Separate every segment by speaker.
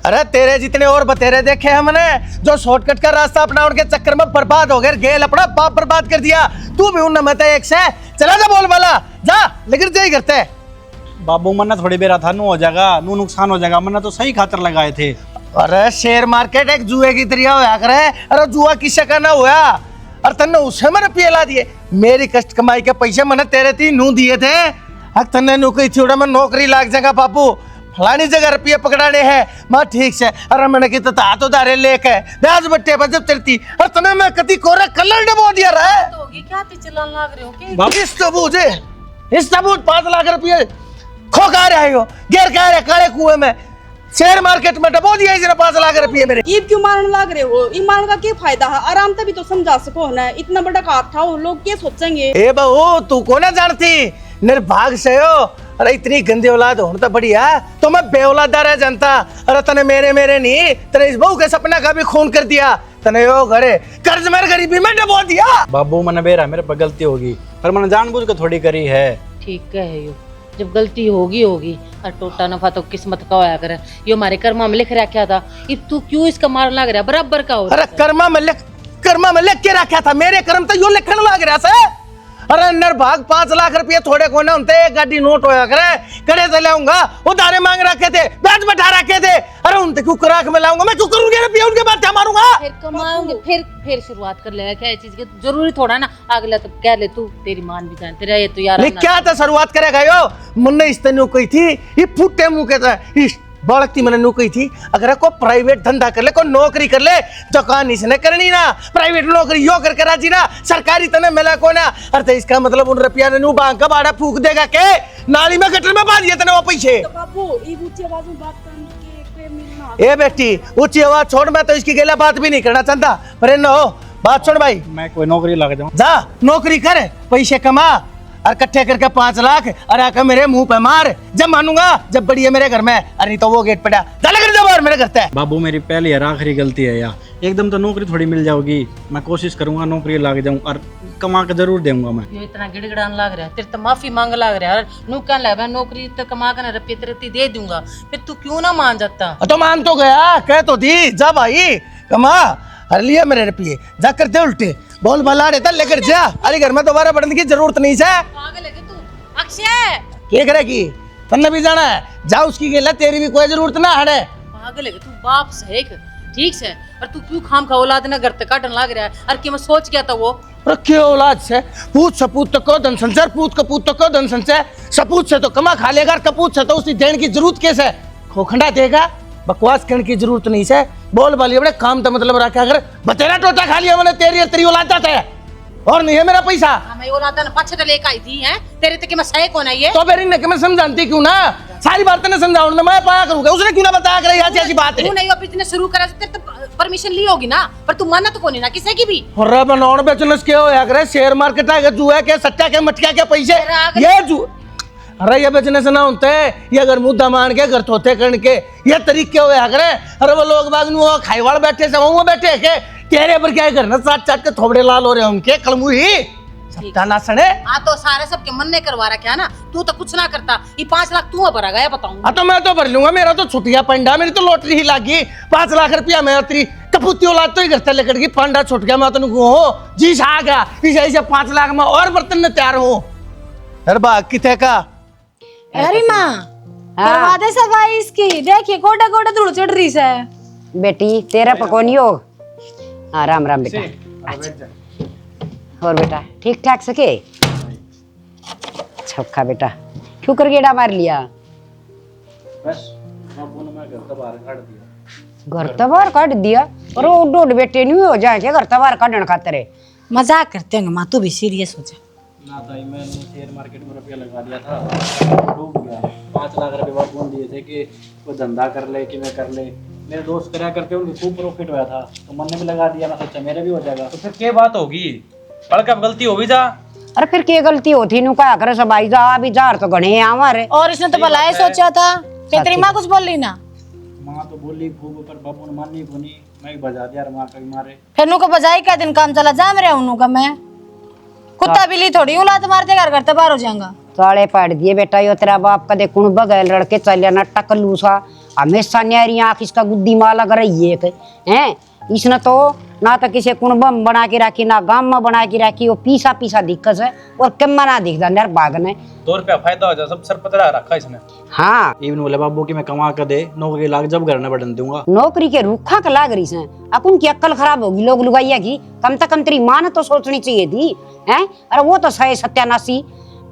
Speaker 1: अरे तेरे जितने और बतेरे देखे हमने, जो शॉर्टकट का रास्ता अपना उनके चक्कर में बर्बाद हो गए, गेल अपना बाप बर्बाद कर दिया। तू भी उन मत एक से चला जा, बोल वाला जा, लेकिन यही करते है।
Speaker 2: बाबू मन्ना थोड़ी बेरा था, नू हो जाएगा, नू नुकसान हो जाएगा, मन्ना तो सही खातर लगाए थे।
Speaker 1: अरे शेयर मार्केट एक जुए की तरह होया करे। अरे जुआ किसे का ना हुआ, और तन्ने उसे मैंने पियला दिए। मेरी कष्ट कमाई के पैसे मैंने तेरे तीन नू दिए थे। अब तन्ने नू कही थी मैं नौकरी लाग जाएगा बापू, फलानी जगह रुपये पकड़ाने हैं। मैं ठीक से, अरे मैंने की तो दारे लेके ब्याज बट्टे पर जब चलती, और तने मैं कति कोरा कलर डबो दिया रहा
Speaker 3: तो होगी क्या चिल्लाने लग रहे हो कि
Speaker 1: इस सबूत 5 लाख रुपये खो खा रहे हो, गिर कह रहे काले कुएं में। शेयर मार्केट में डबो दिया इसने 5 लाख रुपये मेरे।
Speaker 4: ईब क्यों मारने लग रहे हो? ई मारने का क्या फायदा है? आराम से भी तो समझा सको ना, इतना बड़ा काट था, वो लोग क्या सोचेंगे?
Speaker 1: ए बहू तू को ना जानती, निर्भाग से हो। अरे इतनी गंदी औलाद हो तो बढ़िया, तो मैं बेऔलादा रह जानता। अरे तने मेरे नहीं, तेरे इस बहू के सपना का भी खून कर दिया। तने यो घरे कर्ज मेरे गरीबी में डबो दिया।
Speaker 2: बाबू मैंने बेरा मेरे पर गलती होगी, पर मैंने जानबूझ के थोड़ी करी है।
Speaker 3: ठीक है यो, जब गलती होगी और टोटा नफा तो किस्मत का होया करे। यो हमारे कर्मा में लिख रखा था, अब तू क्यों इसका मारने लग रहा? बराबर का हो।
Speaker 1: अरे कर्मा में लिख के रखा था, मेरे कर्म तो यो लिखने लग रहा से। अरे निर्भाग 5 लाख रुपये थोड़े को ना होते, एक गाड़ी नोट होया करे, कड़े से लाऊंगा, उधारे मांग रखे थे, ब्याज बैठा रखे थे। अरे उनसे क्यों कराक में लाऊंगा मैं? क्यों करूंगा रुपये उनके बाद क्या मारूंगा?
Speaker 3: फिर कमाऊंगे, फिर शुरुआत कर लेगा क्या चीज की? जरूरी थोड़ा ना अगला तो कह ले तू, तेरी मान भी जान तेरा ये तो यार
Speaker 1: क्या था शुरुआत करेगा यो? मुन्ने इस तनु कही थी, ये फुट्टे मुंह के था इस बालकती मैंने नु कही थी, अगर को प्राइवेट धंधा कर ले, को नौकरी कर ले, दुकान इसने करनी ना, प्राइवेट नौकरी यो करके राजी ना, सरकारी तने मिला को ना। अरे तो इसका मतलब उन रुपया ने नु बैंक का बाड़ा फूक देगा के नाली में गटर में बांध दिए तने वो पैसे।
Speaker 4: तो बाबू ई ऊंची आवाज में बात करने के मिलना।
Speaker 1: ए बेटी ऊंची आवाज छोड़, मैं तो इसकी गेला बात भी नहीं करना चाहता। पर न हो बात छोड़ भाई,
Speaker 2: मैं कोई नौकरी लग जाऊँ।
Speaker 1: जा नौकरी कर, पैसे कमा, और इकट्ठे करके 5 लाख और आकर मेरे मुंह पे मार, जब मानूंगा जब बढ़िया मेरे घर में। अरे तो वो गेट पे जा मेरे घर से।
Speaker 2: बाबू मेरी पहली और आखिरी गलती है यार, एकदम तो नौकरी थोड़ी मिल जाओगी। मैं कोशिश करूंगा नौकरी लग जाऊं और कमा के जरूर दूंगा मैं।
Speaker 3: यो इतना गिड़गिड़ाने लग रहा है, तेरे तो माफी मांग लग रहा है। नू कहने लगा नौकरी तो कमा कर रुपये तेरे दे दूंगा, फिर तू क्यों ना मान जाता?
Speaker 1: तो मान तो गया, कह तो दी, जा भाई कमा, हर लिया मेरे रुपये, जा करते उल्टे बोल भला रहता लेकर जा। अरे घर में दोबारा बढ़ने की जरूरत नहीं है।
Speaker 3: पागल है तू अक्षय?
Speaker 1: क्या करेगी? तन्ने भी जाना है, जा उसकी गेला, तेरी भी कोई जरूरत ना हड़े।
Speaker 3: पागल है तू, बाप से एक ठीक से, और तू क्यों खाम खा औलाद ना घर तक काटन लग रहा है? और क्या मैं सोच गया था वो
Speaker 1: रखे औलाद से पूछ सपूत तक को धन संचय, पूत कपूत तक को धन संचय, सपूत से तो कमा खा लेगा, कपूत से तो उसी देने की जरूरत कैसे? खोखंडा देगा, बकवास करने की जरूरत नहीं है। बोल बाली अपने काम तो मतलब रखा, अगर बतेरा टोटा खा लिया मैंने तेरी औलाद जाता है और नहीं है मेरा पैसा।
Speaker 3: मैं औलाद ना पछे तो लेके आई थी हैं तेरे तक मैं सही कौन है ये?
Speaker 1: तो मेरी नक में समझाती क्यों ना? सारी बातें ना समझाऊं ना मैं पाया करूंगा, उसने क्यों ना बताया करे ऐसी ऐसी बात है।
Speaker 3: तू नहीं वो बिजनेस शुरू करा तेरे तो परमिशन ली होगी ना, पर तू माना तो कोनी ना किसी की भी।
Speaker 1: और बनाउन बिजनेस के होया करे, शेयर मार्केट है जुआ के, सट्टा के, मटका के पैसे, ये जू अरे ये बिजनेस ना होते ये अगर मुद्दा मान के घर थोते करने के ये तरीके होया करे। अरे वो लोग बाग नु खाईवाड़ बैठे से वो बैठे के तेरे पर क्या करना, चाट चाट के थोबड़े लाल हो रहे उनके कलमू ही सबका ना सने।
Speaker 3: हाँ तो सारे सबके मन ने करवा रखा है ना, तू तो कुछ ना करता। ये 5 लाख तू भरा गया बताऊं?
Speaker 1: हाँ तो मैं तो भर लूंगा, मेरा तो छुटिया पंडा, मेरी तो लॉटरी ही लागी। 5 लाख रुपया मेरा तेरी कपूती औलाद तो ही घर से लेकर गई, पंडा छुट गया, मैं तो हो जी आ गया इसे 5 लाख में और बर्तन में तैयार हूँ। अरे बाग किथे का?
Speaker 5: अरे माँ करवा दे सफाई इसकी, देखिए गोटे गोटे धूल चढ़ रही है।
Speaker 6: बेटी तेरा पकौनी हो। हाँ राम राम बेटा। अच्छा और बेटा ठीक ठाक सके? छक्का बेटा, क्यों कर गेड़ा मार लिया?
Speaker 2: बस बाबू ने मैं घर से बाहर काट दिया।
Speaker 6: घर तो बाहर काट दिया? और वो डोड बेटे नहीं हो जाए क्या घर तो बाहर काटने खातिर?
Speaker 5: मजाक करते होंगे माँ, तू भी सीरियस हो जा।
Speaker 2: ना ताई मैंने शेयर मार्केट में रुपया लगा दिया था, डूब गया। 5 लाख रुपए बाबू ने दिए थे कि कोई धंधा कर ले कि मैं कर ले। मेरे दोस्त कराया करके उनको खूब प्रॉफिट हुआ था, तो मन ने भी लगा दिया, मैं सोचा मेरे भी हो जाएगा।
Speaker 7: तो फिर क्या बात होगी? बड़का गलती हो भी जा।
Speaker 6: अरे फिर क्या गलती होती नु क्या करे सब आई जा अभी जार तो गणे हमारे।
Speaker 5: और इसने तो भला ही सोचा था, फिर तेरी माँ कुछ बोल ली ना?
Speaker 2: माँ तो बोली खूब, पर बाबू ने मानी कोनी, मैं बजा दिया माँ का मारे।
Speaker 5: फिर नु को बजाई का दिन काम चला जा मेरे उन्हों का मैं कुत्ता बिल्ली थोड़ी औलाद मारते घर घर बाहर हो जाऊंगा।
Speaker 6: साले पाड़ दिए बेटा। यो तेरा बाप कदे कुण बगैल लड़के चलिया ना टकलू सा हमेशा न्यारी आँख इसका गुद्दी माँ लग रही है हैं। इसने तो ना तो किसी कुण बम बना के रखी ना गांव में बना के रखी। वो पीसा पीसा दिक्कत है और कम्मा ना दिखता यार भागने।
Speaker 7: 2 रुपया फायदा हो जाए सब सर पतरा रखा इसने।
Speaker 6: हाँ
Speaker 2: इवन बोले बाबू की मैं कमा कर दे नौकरी लाग जब घर न बढ़न दूंगा।
Speaker 6: नौकरी के रूखा का लाग रही है। अब उनकी अक्ल खराब होगी लोग लुगाइया की। कम से कम तेरी माँ ने तो सोचनी चाहिए थी हैं। अरे वो तो सही सत्यानाशी।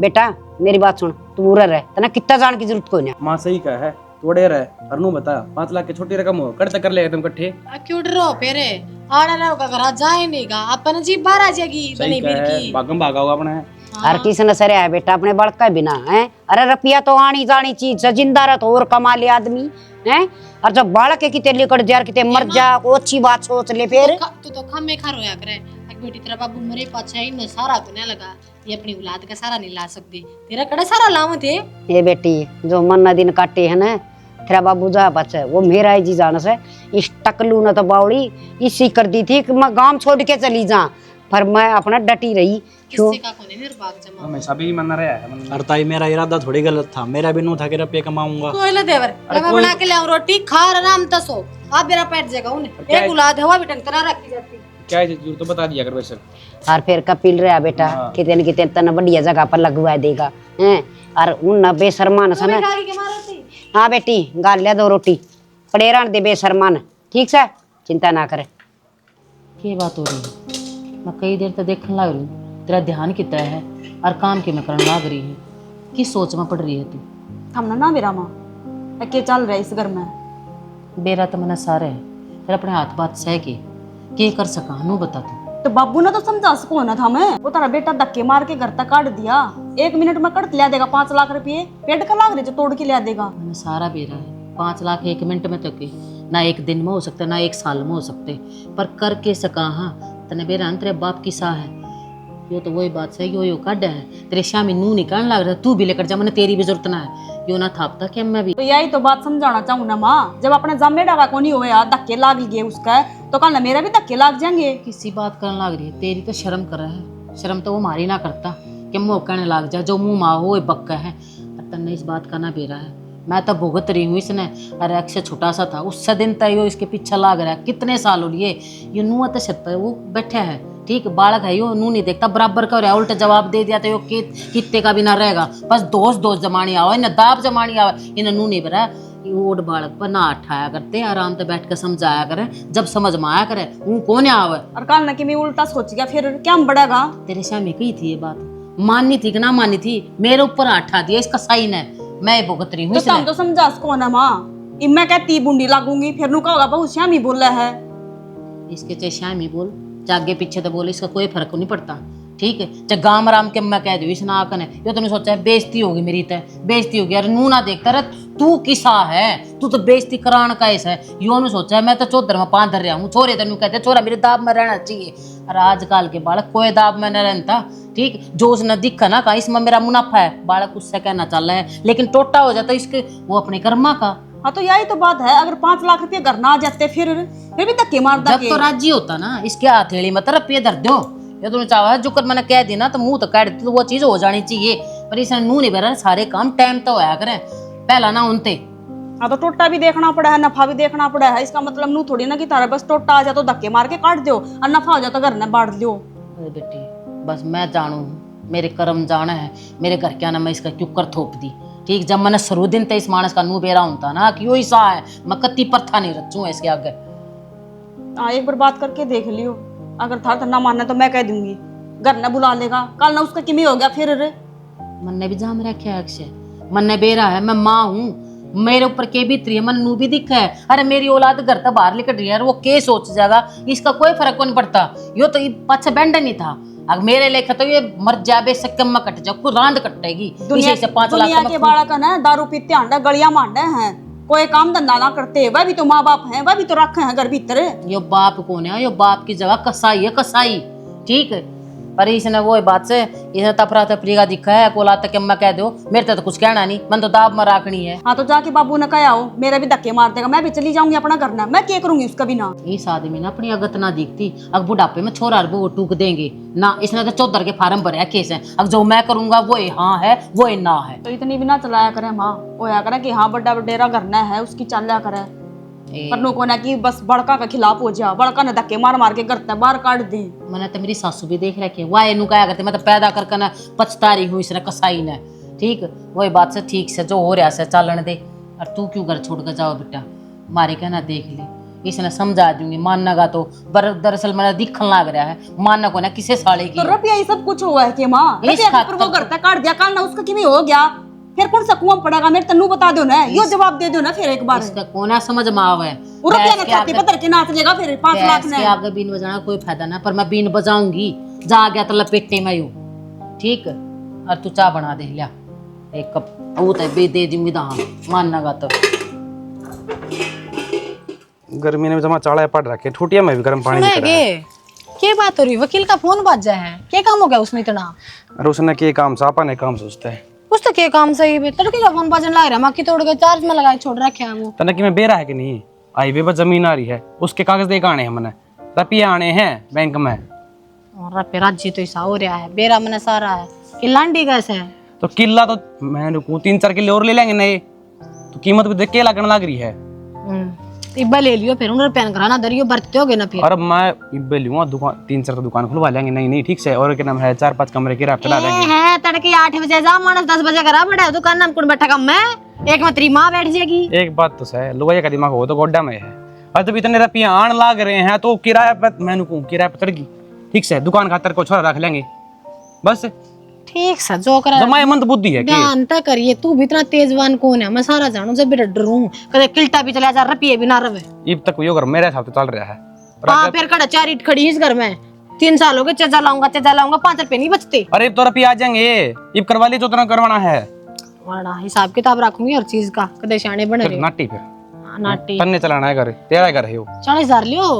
Speaker 6: बेटा मेरी बात सुन, तू उड़र है तना कितना जान की जरूरत कोई नहीं।
Speaker 2: माँ सही कहा है तोड़े रहे और नू बता 5 लाख की छोटी रकम हो करते कर ले तुम इकट्ठे।
Speaker 5: क्यों डरो फेरे आड़ा रहोगा घर जाए नहीं गा अपन जी बाहर आ जाएगी
Speaker 2: सही
Speaker 5: बनी बीर
Speaker 2: कहा
Speaker 5: की।
Speaker 2: है भागम भागा होगा अपने।
Speaker 6: हर किसी ने सरे है बेटा अपने बड़का बिना है। अरे रुपया तो आनी जानी चीज है, जिंदा रह तो और कमा ले आदमी है। और जब बालक के किते लेकर जार किते मर जा वो अच्छी बात सोच ले फिर।
Speaker 5: तू तो खम्मे खा रोया करे बेटी तेरा बाबू मरे पाछा ही न सारा तो नहीं लगा। ये अपनी औलाद का सारा नहीं ला सकती तेरा कड़ा सारा लाव थे।
Speaker 6: ये बेटी जो मन दिन काटे है ना तेरा बाबू जा बच्चा वो मेरा ही जी जान से। इस टकलू ने तो बावड़ी इसी कर दी थी कि मैं गांव छोड़ के चली जा पर मैं अपना डटी रही। क्यों
Speaker 5: किससे का कोने निर्भाग जमा
Speaker 2: हमेशा भी मन रहा है। अरे ताई मेरा इरादा थोड़ी गलत था। मेरा भी नू था कि रुपये कमाऊंगा।
Speaker 5: कोई ले देवर मैं बना के लाऊं रोटी खा आराम तसो आप मेरा पेट जगह उन्हें एक औलाद हवा भी ढंग तरह रखी जाती।
Speaker 2: क्या है तो बता दिया कर वैसे।
Speaker 6: और फिर कपिल रहा बेटा कितने न कितने तना बढ़िया जगह पर लगवा देगा हैं। और उन न बेशरमान से ना। हाँ बेटी गाल ले 2 रोटी पड़े रहने दे बेशरमान ठीक से चिंता ना करे।
Speaker 3: क्या बात हो रही है? मैं कई देर तक देखने लग रही हूँ तेरा ध्यान कितना है और काम के में करने लग रही है। किस सोच में पड़ रही है तू?
Speaker 4: हम ना मेरा माँ के चल रहे इस घर में।
Speaker 3: बेरा तो मैंने सारे है फिर अपने हाथ बात सह के कर सका नू बता तू।
Speaker 4: तो बाबू ने तो समझा सको ना था मैं। वो तारा बेटा धक्के मार के घर तक काट दिया 1 मिनट में कट लिया देगा 5 लाख रुपये पेट का लाग रहे जो तोड़ के लिया देगा।
Speaker 3: मैंने सारा बेरा है 5 लाख 1 मिनट में तो के ना 1 दिन में हो सकता ना 1 साल में हो सकते पर करके सका। हाँ तने बेरा तेरे बाप की सा है यो तो वही बात सही यो काट है तेरे शामी नू निकाल लग रहा तू भी लेकर जा मैंने तेरी भी जरूरत ना है यो ना थापता कि मैं भी।
Speaker 4: तो यही तो बात समझाना चाहूँ ना माँ। जब अपने जमे डावा को नहीं हुआ धक्के लाग गए उसका तो कल ना मेरा भी धक्के लाग जाएंगे।
Speaker 3: किसी बात करने लग रही है तेरी तो शर्म कर रहा है। शर्म तो वो मारी ना करता कि मुँह कहने लग जा जो मुँह माँ हो बक्का है। तन्ने इस बात का ना बेरा है मैं तो भुगत रही हूँ इसने। अरे अक्षय छोटा सा था उससे दिन तय यो इसके पीछे लाग रहा है कितने साल हो लिए। ये नूह तो सिर पर वो बैठा है ठीक बालक है यो नू नहीं देखता बराबर का रहा उल्टा जवाब दे दिया तो यो कितने का भी ना रहेगा। बस दोस्त जमानी आवे न दाब जमानी आवे इन्हें नू नहीं बरा ओट बालक पर ना उठाया करते आराम से बैठ कर समझाया करे जब समझ में आया करे वो कौन आवे।
Speaker 4: और कल ना कि मैं उल्टा सोच गया फिर क्या बढ़ेगा।
Speaker 3: तेरे सामने कही थी ये बात माननी थी कि ना माननी थी मेरे ऊपर आठा दिया इसका सही ने मैं भुगत रही हूँ।
Speaker 4: तो समझा सको ना माँ मैं कहती बूंदी लागूंगी फिर नु कहोगा बहुत श्यामी बोला है।
Speaker 3: इसके चाहे श्यामी बोल जागे पीछे तो बोले इसका कोई फर्क नहीं पड़ता ठीक है। चाहे गाम राम के मैं कह दू इस नाकन है यो तूने सोचा है बेइज्जती होगी मेरी तय बेइज्जती होगी। अरे नू ना देखता रे तू किसा है तू तो बेइज्जती करान का ऐसा है यो ने सोचा है मैं तो चौधर में 5 धर रहा हूँ छोरे तेन कहते छोरा मेरे दाब में रहना चाहिए। और आजकल के बालक कोई दाब में न रहता ठीक जो उसने दिखा ना कहा इसमें मेरा मुनाफा है बालक उससे कहना चल रहा है लेकिन टोटा हो जाता इसके वो अपने कर्मा का।
Speaker 4: हाँ तो यही तो बात है अगर 5 लाख रुपये घर ना आ जाते फिर भी धक्के मार
Speaker 3: जब तो राजी होता ना इसके हथेली में रुपये धर दो ये तूने चाहा जो कर मैंने कह दी ना तो मुंह तो काट दी तो वो चीज हो जानी चाहिए पर इसने नू नहीं भरा सारे काम टाइम तो होया करे पहला ना उनते।
Speaker 4: हाँ तो टोटा भी देखना पड़ा है नफा भी देखना पड़ा है। इसका मतलब नू थोड़ी ना कि तारा बस टोटा आ जाए तो धक्के मार के काट दो और नफा हो जाए तो घर ने बांट दो।
Speaker 3: अरे बेटी बस मैं जानू मेरे कर्म जाना है मेरे घर क्या ना मैं इसका क्यों कर थोप दी ठीक। जब मैंने शुरू दिन ते इस मानस का नू बेरा होता ना कि यो सा है मैं कत्ती प्रथा नहीं रचूं इसके आगे।
Speaker 4: हाँ एक बार बात करके देख लियो अगर था ना मानना तो मैं कह दूंगी घर ने बुला लेगा कल ना उसका किमी हो गया फिर।
Speaker 3: मन ने भी जाम रखा है अक्षय मन ने बेरा है मैं माँ हूँ मेरे ऊपर के बीतरी है मन नू भी दिखा है। अरे मेरी औलाद घर तक बाहर निकल रही है वो के सोच जाएगा इसका कोई फर्क नहीं पड़ता यो तो पाछे बैंड नहीं था अगर मेरे लेखा तो ये मर जाबे सक्कम में कट जाओ को रांद कटेगी
Speaker 4: दुनिया
Speaker 3: से 5 लाख
Speaker 4: दुनिया के बालक ना दारू पीते आंडा गलियां मांडे हैं कोई काम धंधा ना करते वह भी तो माँ बाप है वह भी तो रखे हैं घर भीतर।
Speaker 3: यो बाप कौन है यो बाप की जगह कसाई है कसाई ठीक है पर इसने वो बात से इसने तफरा तफरी का दिखा है कोला तक मैं कह दो मेरे तो कुछ कहना नहीं, मन तो दाब में राखनी है।
Speaker 4: हाँ तो जाके बाबू ने कहा आओ, मेरे भी धक्के मार देगा, मैं भी चली जाऊंगी अपना करना, मैं क्या करूंगी उसका बिना।
Speaker 3: इस आदमी ने अपनी अगत ना दिखती, अब बुढ़ापे में छोरा वो टूक देंगे ना। इसने तो 14 के फार्म भरे केस है, अब जो मैं करूंगा वो हाँ है वो ना है।
Speaker 4: तो इतनी भी ना चलाया करे माँ, होया करे कि हाँ बड़ा बडेरा करना है उसकी चाल्या करे, पर नो को ना कि बस बड़का के खिलाफ हो जा, बड़का ने धक्के मार मार के करता बाहर काट दी।
Speaker 3: मैंने तो मेरी सासू भी देख रखी है, वाह इनू क्या करते, मैं तो पैदा करके ना पछता रही हूँ इसने कसाई ने। ठीक वही बात से ठीक से जो हो रहा से चालन दे, और तू क्यों घर छोड़ कर जाओ बेटा, मारे कहना देख ले, इसने समझा दूंगी, मानना तो दरअसल मैंने दिखन लग रहा है, मानना को ना किसे साले की।
Speaker 4: तो रुपया ये सब कुछ हुआ है कि माँ, रुपया पर वो करता काट दिया, कल ना उसका किमी हो गया, फिर कौन सा कुआं पड़ेगा, मेरे तन्नू बता दो ना, यो जवाब दे दो ना फिर एक बार।
Speaker 3: इसका कोना समझ में आवे,
Speaker 4: रुपया ना छाती पत्थर के नाच लेगा फिर 5 लाख ने।
Speaker 3: आगे बीन बजाना कोई फायदा ना, पर मैं बीन बजाऊंगी, जा गया तो लपेटे में यूं। ठीक और तू चाय बना दे लिया एक कप, वो तो दे दूंगी दा, मानना तो।
Speaker 7: गर्मी ने जमा चाड़ा पड़ रखे, ठूटिया में भी गर्म पानी निकल रहा है।
Speaker 5: क्या बात हो रही, वकील का फोन बज जाए है, क्या काम हो गया उसमें इतना?
Speaker 7: अरे उसने के काम सापा ने काम सोचता है।
Speaker 5: कुछ तो क्या काम सही है, तड़के का फोन बजने लग रहा है, मक्की तोड़ के चार्ज में लगाए छोड़ रखे है वो।
Speaker 7: तने कि मैं बेरा है कि नहीं, हाईवे पर जमीन आ रही है, उसके कागज देख आने हैं, मैंने रुपये आने हैं बैंक में।
Speaker 5: और रुपये राज्य तो ऐसा हो रहा है, बेरा मैंने सारा है कि लांडी कैसे है।
Speaker 7: तो किला तो मैं रुकूं 3-4 किले और ले लेंगे नए, तो कीमत भी देख के लगने लग रही है।
Speaker 5: इब्बा ले लियो, फिर उन्हें पेन कराना दरियो बरतते होगे ना फिर।
Speaker 7: और मैं इब्बे लूंगा दुकान, 3-4 की दुकान खुलवा लेंगे। नहीं ठीक से, और क्या नाम है, 4-5 कमरे किराए पे चला देंगे।
Speaker 5: है तड़के 8 बजे जा, मानस 10 बजे करा बड़ा दुकान नाम कौन बैठा कम मैं, एक में तेरी माँ बैठ जाएगी।
Speaker 7: एक बात तो सही, लुगाई का दिमाग हो तो गोड्डा में है, और जब इतने रुपये आन लाग रहे हैं तो किराया पे मैं कहूँ किराया पे चढ़ गई। ठीक से दुकान खातर को छोरा रख लेंगे बस।
Speaker 5: ठीक से जो करा
Speaker 7: जमाए मंद बुद्धि है कि
Speaker 5: ध्यान तक करिए, तू भी इतना तेजवान कौन है, मैं सारा जानू, जब भी डरूं कदे किल्टा भी चला जा, रुपये भी ना रवे।
Speaker 7: अब तक यो घर मेरे हिसाब से चल रहा है।
Speaker 5: हाँ फिर कड़ा 4 ईंट खड़ी इस घर में, 3 साल हो गए, चजा लाऊंगा 5 रुपए नहीं बचते।
Speaker 7: अरे तो रुपये आ जाएंगे, इब करवा ली जो उतना करवाना है।
Speaker 5: बड़ा हिसाब किताब रखूंगी हर चीज का, कदे शाने बने रहे।
Speaker 7: नाटी फिर
Speaker 5: नाटी
Speaker 7: तन्ने चलाना है घर, तेरा घर है वो।
Speaker 5: 40,000 लियो,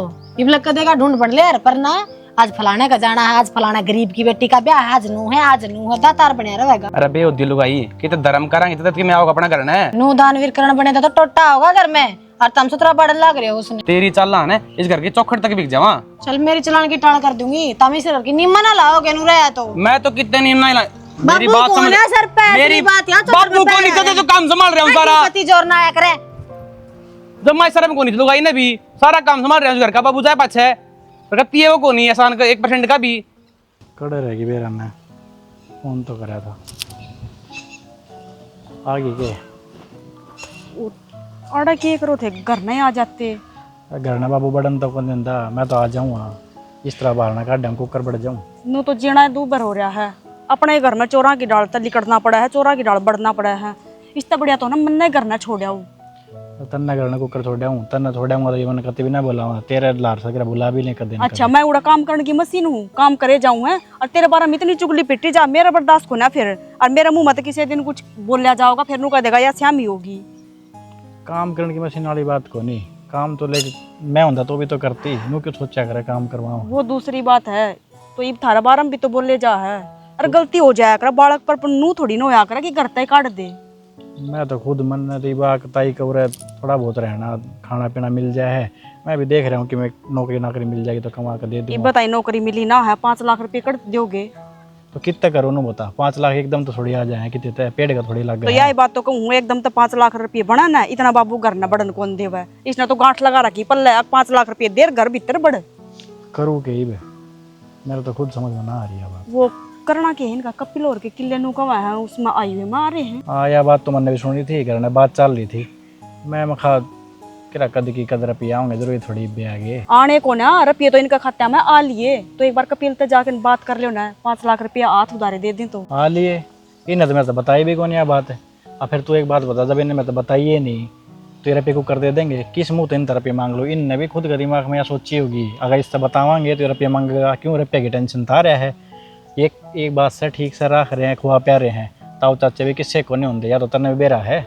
Speaker 5: इब लग कदेगा ढूंढ बन ले यार, पर ना आज फलाने का जाना है, आज फलाना गरीब की बेटी का ब्याह है, आज नू है दातार बने रहेगा।
Speaker 7: अरे बे उद्दी लुगाई कि तो धर्म करांगे तो कि मैं आओगे अपना घर है।
Speaker 5: नू दानवीर करण बने तो टोटा होगा घर में, और तुम सुतरा बढ़न लग रहे हो उसने।
Speaker 7: तेरी चालान है इस घर की चौखट तक बिक जावा।
Speaker 5: चल मेरी चलान की टाल कर दूंगी, तुम इस घर की निम्मा ना लाओगे नू रहा तो।
Speaker 7: मैं तो कितने नहीं ना मेरी
Speaker 5: बाबू
Speaker 7: बात
Speaker 5: कौन
Speaker 7: समझ,
Speaker 5: है सर पे,
Speaker 7: मेरी
Speaker 5: बात यहाँ तो
Speaker 7: बाबू को नहीं तो काम संभाल रहा हूँ सारा।
Speaker 5: पति जोर ना आया करे,
Speaker 7: जब मैं शर्म को नहीं लुगाई ने भी सारा काम संभाल रहा हूँ घर का। बाबू जाए पाछे रत्ती है वो को नहीं आसान का 1% का भी कड़े रहेगी बेरा ने फोन तो करा था आगे के
Speaker 4: ऑर्डर किए करो थे, घर नहीं आ जाते।
Speaker 2: घर ना बाबू बड़न तो कौन देता, मैं तो आ जाऊँ इस तरह बाहर ना काट कुकर बढ़ जाऊँ।
Speaker 4: नू तो जीना दूबर हो रहा है, अपने घर में चोरा की डाल तक लिकड़ना पड़ा है, चोरा की डाल बढ़ना पड़ा है, इससे बढ़िया तो ना मन नहीं घर ना छोड़ा।
Speaker 2: तन्ना घर ना कुकर छोड़ा हूँ, तन्ना छोड़ा हूँ तो मैंने कभी भी ना बोला, तेरे लार सके बुला भी नहीं कर देना।
Speaker 4: अच्छा मैं उड़ा काम करने की मशीन हूँ, काम करे जाऊँ है, और तेरे बारे में इतनी चुगली पिटी जा, मेरा बर्दाश्त को ना फिर, और मेरे मुंह मत किसी दिन कुछ बोलिया जाओगा, फिर नू कह देगा या श्याम ही होगी।
Speaker 2: काम करने की मशीन वाली बात को नहीं, काम तो ले मैं होता तो भी तो करती, नू क्यों सोचा करे काम करवाऊँ।
Speaker 4: वो दूसरी बात है, तो ये थारा बारम भी तो बोले जा है, अरे गलती हो जाया कर बालक पर नू थोड़ी ना होया कर कि घर तय काट दे।
Speaker 2: मैं तो खुद मन ने ताई कवर थोड़ा बहुत रहना, खाना पीना मिल जाए है, मैं भी देख रहा हूँ कि मैं नौकरी मिल जाएगी तो कमा कर दे
Speaker 4: ये
Speaker 2: दूँ।
Speaker 4: बताई नौकरी मिली ना है, 5 लाख रुपए कट दोगे
Speaker 2: तो कितने करो ना बता, 5 लाख एकदम तो थोड़ी आ जाए, कितने पेड़ का थोड़ी लग
Speaker 4: तो यही बात तो कहूँ, एकदम तो 5 लाख रुपये बना ना, इतना बाबू घर न बढ़न कौन देवा, इसने तो गांठ लगा रखी पल्ले, 5 लाख रुपये देर घर भीतर बढ़।
Speaker 2: करूँ के ही मेरा तो खुद समझ में ना आ रही है बात।
Speaker 4: वो करना के इनका कपिल और के किले नु कवा है, उसमें आई हुए मारे हैं।
Speaker 2: हाँ यह बात तो मैंने भी सुनी थी, करने बात चल रही थी, मैं मखा किरा कद की कदर पे आऊंगे जरूरी थोड़ी बे आगे
Speaker 4: आने को ना रुपये तो इनका खाते में आ लिए, तो एक बार कपिल तक जाकर बात कर लो ना, 5 लाख रुपया हाथ उधारे दे दें तो
Speaker 2: आ लिए। इन्हें तो मैं तो बताई भी कौन यह बात है। अब फिर तू एक बात बता, जब इन्हें मैं तो बताइए नहीं तो रुपये को कर दे देंगे, किस मुँह तो इन रुपये मांग लो। इनने भी खुद का दिमाग में यह सोची होगी, अगर इससे बतावांगे तो रुपये मांगेगा क्यों, रुपये की टेंशन था रहा है। एक बात से ठीक से रख रहे हैं, खुआ प्यारे हैं, ताऊ चाचे भी किससे को नहीं होंगे, या तो तने बेरा है।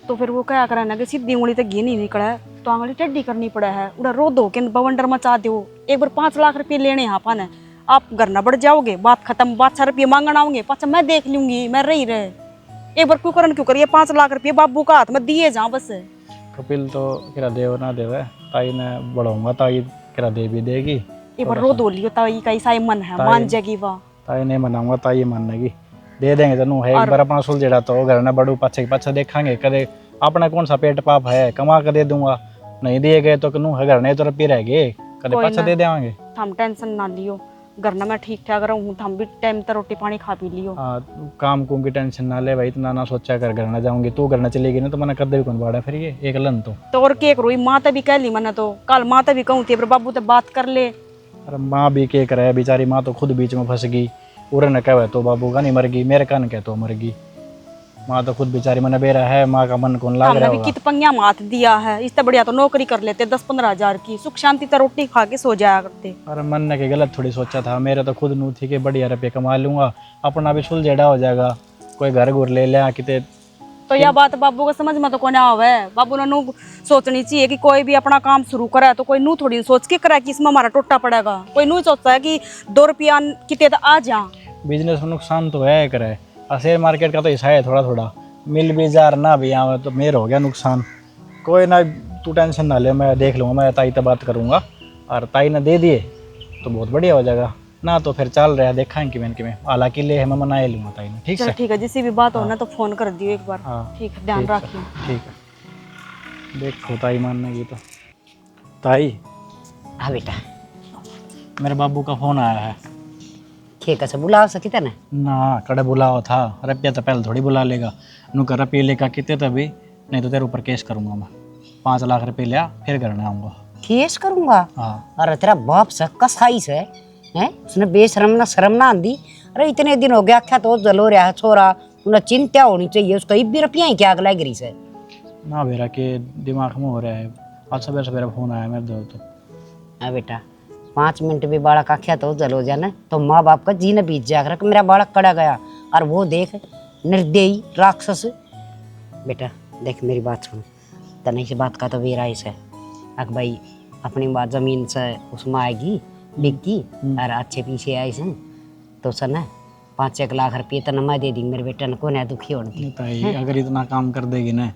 Speaker 4: तो फिर वो क्या करा ना कि सीधी उंगली तक घी नहीं निकला है तो आंगली टेढ़ी करनी पड़ा है, उड़ा रो दो कि बवंडर मचा दो। एक बार 5 लाख रुपये लेने यहाँ पाने, आप घर ना बढ़ जाओगे, बात खत्म, बात 6 रुपये मांगना होंगे, पाचा मैं देख लूंगी, मैं रही रहे। एक बार क्यों करिए 5 लाख रुपये बाबू का हाथ में दिए जा बस।
Speaker 2: कपिल तो किरा देव ना देवे, ताई ने बढ़ाऊंगा, ताई किरा दे भी देगी।
Speaker 4: एक बार रो दो लियो, ताई का ऐसा ही मन है, मान जाएगी वाह।
Speaker 2: ताई ने मनाऊंगा, ताई मानेगी, दे देंगे तेनू है। एक बार अपना सुलझेड़ा तो घर ना बढ़ू, पाछे पाछे देखांगे, कदे अपना कौन सा पेट पाप है, कमा के दे दूंगा, नहीं दिए गए तो कनू है घर नहीं तो रपी रह गए, कदे पाछे दे देवांगे।
Speaker 4: थम टेंशन ना लियो, घर ना मैं ठीक ठाक रहूँ, थम भी टाइम तर रोटी पानी खा पी लियो।
Speaker 2: हाँ, काम कुम की टेंशन ना ले भाई, इतना ना सोचा कर घर ना जाऊंगी, तू घर ना चलेगी ना तो मैंने कदे भी कौन बाड़ा फिर ये एक लन तो
Speaker 4: और के रोई माँ तभी कह ली मैंने, तो कल माँ तभी कहूँ थी, पर बाबू तो बात कर ले।
Speaker 2: अरे माँ भी के करे, बेचारी माँ तो खुद बीच में फंस गई, उरे न कहे तो बाबू का नहीं मर गई, मेरे कान कह तो मर गई, माँ तो खुद बेचारी मन बेरा है, माँ का मन कौन लाग रहा
Speaker 4: हमने भी
Speaker 2: होगा।
Speaker 4: कित पंगिया मात दिया है, इससे बढ़िया तो नौकरी कर लेते 10-15 हजार की, सुख शांति तो रोटी खा के सो जाया करते।
Speaker 2: अरे मन ने के गलत थोड़ी सोचा था, मेरे तो खुद नू थी कि बढ़िया रुपये कमा लूंगा, अपना भी सुलझेड़ा हो जाएगा, कोई घर घुर ले लिया किते।
Speaker 4: तो यह बात बाबू को समझ में तो कोने आवे। बाबू ने नू सोचनी चाहिए कि कोई भी अपना काम शुरू करे तो कोई नू थोड़ी सोच के करे कि इसमें हमारा टोटा पड़ेगा, कोई नू सोचता है कि 2 रुपया किते तो आ जा।
Speaker 2: बिजनेस में नुकसान तो है करे, और शेयर मार्केट का तो हिस्सा है थोड़ा थोड़ा, मिल भी जार ना भी आवे तो मेरा हो गया नुकसान। कोई ना, तू टेंशन ना ले, मैं देख लूँगा, मैं ताई से बात करूँगा, और ताई ने दे दिए तो बहुत बढ़िया हो जाएगा ना, तो फिर चल रहा है देखा कि मैं हालांकि ले है मैं मना लूँगा ताई ने। ठीक
Speaker 4: चल
Speaker 2: है,
Speaker 4: ठीक है, जिसी भी बात हो ना तो फोन कर दियो एक बार।
Speaker 2: हाँ
Speaker 4: ठीक है, ध्यान रखियो।
Speaker 2: ठीक है, देखो ताई मानने की तो। ताई,
Speaker 6: हाँ बेटा,
Speaker 2: मेरे बाबू का फोन आया है
Speaker 6: ठीक है, से बुलाओ सकी था ना।
Speaker 2: ना, कड़े बुलाओ था, रुपया तो पहले थोड़ी बुला लेगा, नू कर रुपये लेकर कितने तभी, नहीं तो तेरे ऊपर केस करूँगा मैं, 5 लाख रुपये लिया फिर घर में आऊँगा।
Speaker 6: केस करूंगा?
Speaker 2: हाँ,
Speaker 6: अरे तेरा बाप से कसाई से है, उसने बेशरम ना शर्म ना आंदी। अरे इतने दिन हो गया आख्या तो जलो रहा है छोरा, उन्हें चिंता होनी चाहिए उसको, 1 भी रुपया ही क्या अगला गिरी से
Speaker 2: ना बेरा के दिमाग में हो रहा है, आज सवेरे सवेरे फोन आया मेरे दोस्त तो।
Speaker 6: हाँ बेटा, 5 मिनट भी बालक आख्या तो जलो जाना तो माँ बाप का जीने बीत जाकर कि मेरा बालक कड़ा गया, और वो देख निर्दयी राक्षस। बेटा देख मेरी बात सुन, तने से बात का तो वेरा है अक भाई, अपनी बात जमीन से उसमें आएगी बिकगी और अच्छे पीछे आई सन तो सन 5-1 लाख रुपये तो मैं दे दी, मेरे बेटा ने को दुखी होने की।
Speaker 2: ताई अगर इतना काम कर देगी ना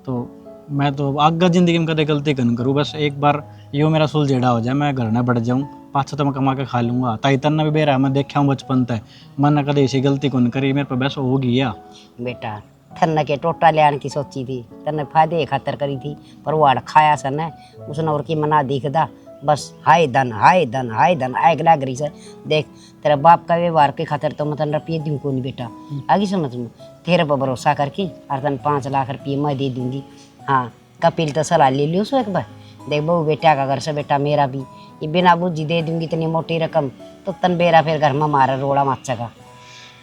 Speaker 2: तो मैं तो आगे जिंदगी में कदे गलती कन करूँ, बस एक बार यो मेरा सुलझेड़ा हो जाए, मैं घर में बढ़ जाऊँ, पाछा तो मैं कमा के खा लूँगा। ताई तन्ना भी बेरा मैं देखा हूँ बचपन तक, मन ने कदे ऐसी गलती कौन करी, मेरे पर बस हो गया।
Speaker 6: बेटा थन्ना के टोटा ले आने की सोची थी, तन्ने फायदे खातर करी थी, पर वो आड़ खाया सन है उसने, और की मना दिखदा बस हाय धन हाय धन हाय धन आग लाग रही से। देख तेरा बाप का व्यवहार के खातर तो मैं तन रुपये दूँ को नहीं बेटा, आगे समझ में, तेरे पर भरोसा करके और तन 5 लाख रुपये मैं दे दूँगी। हाँ कपिल तो सलाह ले लियो सो एक बार, देख बहू बेटा का घर से बेटा मेरा भी, ये बिना बुझी दे दूँगी इतनी मोटी रकम तो तन बेरा फिर घर में मारा रोड़ा माचा का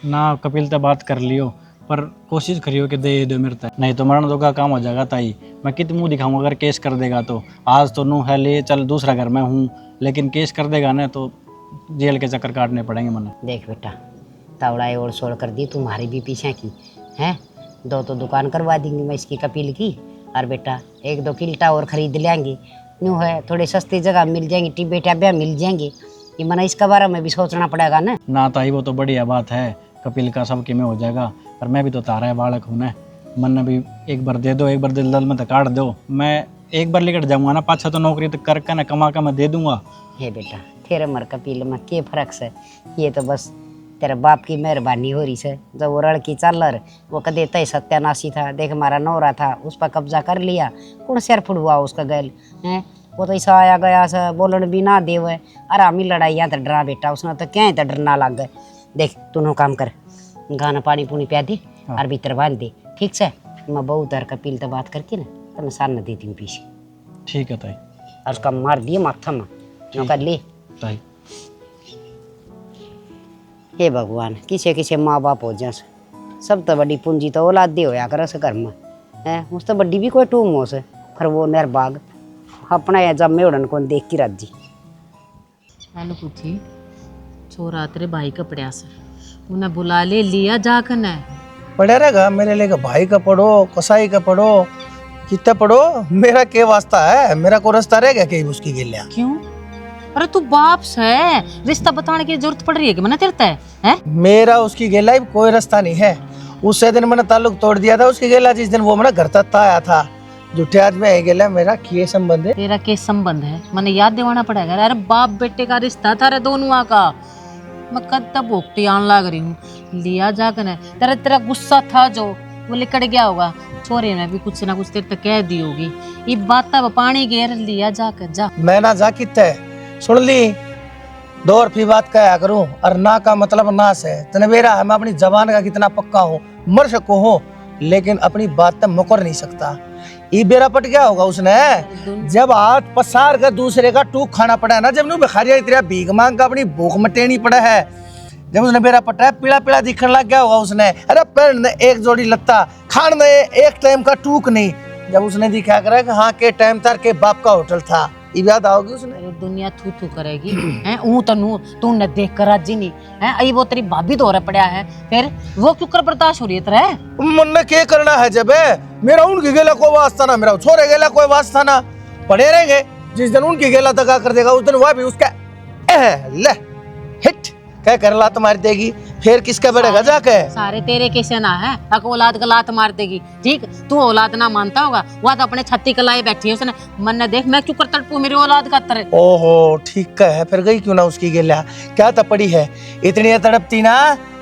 Speaker 2: ना। कपिल तो बात कर लियो, पर कोशिश करियो कि दे दो मेरे तक, नहीं तो मरण दो का काम हो जाएगा। ताई मैं कित मुँह दिखाऊंगा अगर केस कर देगा तो, आज तो नू है ले चल दूसरा घर में हूँ, लेकिन केस कर देगा ना तो जेल के चक्कर काटने पड़ेंगे मना।
Speaker 6: देख बेटा तावड़ा और सोड़ कर दी तुम्हारी भी पीछे की हैं, 2 तो दुकान करवा देंगी मैं इसकी कपिल की, और बेटा 1-2 किल्टा और खरीद लेंगे, यूँ है थोड़ी सस्ती जगह मिल जाएंगी, टिब्बे टाब्या मिल जाएंगे, ये मना इसका बारे में भी सोचना पड़ेगा ना।
Speaker 2: ना ताई वो तो बढ़िया बात है, कपिल का सबके में हो जाएगा, पर मैं भी तो तारा है बालक हूँ ना, मन ने भी एक बार दे दो, एक बार दिल में तो काट दो, मैं एक बार लेकर जाऊँगा ना, पाछा तो नौकरी तो करके ना कमा के मैं दे दूँगा।
Speaker 6: हे बेटा तेरे मर कपिल में के फर्क से, ये तो बस तेरे बाप की मेहरबानी हो रही है, जब वो लड़की चल रहा वो कदे तय सत्यानाशी था, देख हमारा नौरा था उस पर कब्जा कर लिया, कौन सिर फुड़वा उसका गैल हैं, वो तो ऐसा आया गया सा बोलन भी ना दे हुए, आरामी लड़ाइया तो डरा बेटा, उसने तो क्या तो डरना लग गए। देख तू काम कर, गाना पानी पुनी पिया दे और भीतर बांध दे, ठीक से, मैं बहुत दर कपिल तो बात करके ना तो मैं सामने दे दी पीछे।
Speaker 2: ठीक है ताई,
Speaker 6: और उसका मार दिए माथा में नौकर ले।
Speaker 2: ताई
Speaker 6: हे भगवान किसे किसे माँ बाप हो जा, सब तो बड़ी पूंजी तो औलाद दे होया कर घर में है, उस तो बड़ी भी कोई टूम हो से, पर वो निर्भाग अपना या जब में उड़न कौन देख की राजी।
Speaker 3: हेलो पूछी छोरा तेरे भाई का पड़िया से, उन्हें बुला ले लिया जाकर न
Speaker 1: पढ़े रहेगा मेरे लिए, भाई का पढ़ो कसाई का पढ़ो कितना पढ़ो, मेरा के वास्ता है, मेरा को रास्ता रह गया कहीं उसकी गिल्लिया।
Speaker 3: क्यों? अरे तू बाप से रिश्ता बताने की जरूरत पड़ रही है कि मैंने तेरे तय है?
Speaker 1: मेरा उसकी गेला कोई रास्ता नहीं है। उससे दिन मैंने ताल्लुक तोड़ दिया था उसकी गेला, जिस दिन वो मैंने घर तक आया था। झूठे आज में गेला मेरा किए संबंध है।
Speaker 3: तेरा के संबंध है मैंने याद दिवाना पड़ेगा। अरे बाप बेटे का रिश्ता था रे दोनों का। मैं कद तक भोगती आन लग रही हूँ लिया जाकर तेरा तेरा गुस्सा था जो वो लिकड़ गया होगा। छोरे ने भी कुछ ना कुछ तेरे तक कह दी होगी। ये बात तब पानी घेर लिया जाकर जा।
Speaker 1: मैं ना जा कित है सुन ली दो और फिर बात कहा करूं और ना का मतलब नाश है। तने मेरा है मैं अपनी जबान का कितना पक्का हूँ, मर सको हो लेकिन अपनी बात तक मुकर नहीं सकता। ये बेरा पट गया होगा उसने जब हाथ पसार कर दूसरे का टूक खाना पड़ा है ना, जब नू भिखारिया तेरा भीख मांग का अपनी भूख मटेनी पड़ा है, जब उसने बेरा पटा है पीला पीला दिखने लग गया होगा उसने। अरे पहन ने एक जोड़ी लत्ता खान ने एक टाइम का टूक नहीं, जब उसने दिखा करा कि हाँ के टाइम तार के बाप का होटल था, ये याद आओगी उसने।
Speaker 3: अरे दुनिया थू थू करेगी हैं ऊ तनु तू न देख कर राजी नहीं है। आई वो तेरी भाभी तो पड़ा है फिर वो क्यों कर बर्दाश्त हो रही है तेरे?
Speaker 1: मन ने क्या करना है जब मेरा उनकी गेला कोई वास्ता ना, मेरा छोरे गेला कोई वास्ता ना। पड़े रहेंगे जिस दिन उनकी गेला दगा कर देगा उस दिन वह भी उसका ले हिट क्या कर लात मार देगी, फिर किसका बढ़ेगा जाके।
Speaker 3: सारे तेरे कैसे ना है अक औलाद का लात मार देगी। ठीक तू औलाद ना मानता होगा वह तो अपने छत्ती कलाए बैठी है उसने। मन ने देख मैं क्यों कर तड़पू मेरी औलाद का तरह।
Speaker 1: ओहो ठीक है फिर गई क्यों ना उसकी गेला, क्या तो पड़ी है इतनी तड़पती ना।